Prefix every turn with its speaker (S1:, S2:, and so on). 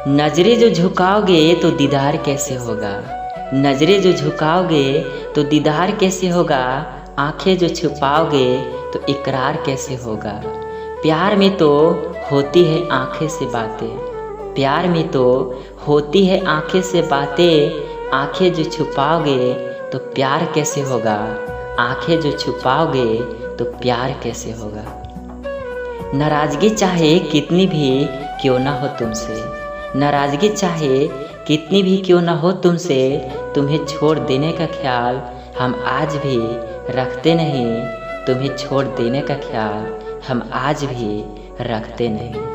S1: नजरें जो झुकाओगे तो दीदार कैसे होगा, नजरें जो झुकाओगे तो दीदार कैसे होगा, आंखें जो छुपाओगे तो इकरार कैसे होगा। प्यार में तो होती है आंखें से बातें, प्यार में तो होती है आंखें से बातें, आंखें जो छुपाओगे तो प्यार कैसे होगा, आंखें जो छुपाओगे तो प्यार कैसे होगा। नाराज़गी चाहे कितनी भी क्यों ना हो तुमसे, नाराज़गी चाहे कितनी भी क्यों ना हो तुमसे, तुम्हें छोड़ देने का ख्याल हम आज भी रखते नहीं, तुम्हें छोड़ देने का ख्याल हम आज भी रखते नहीं।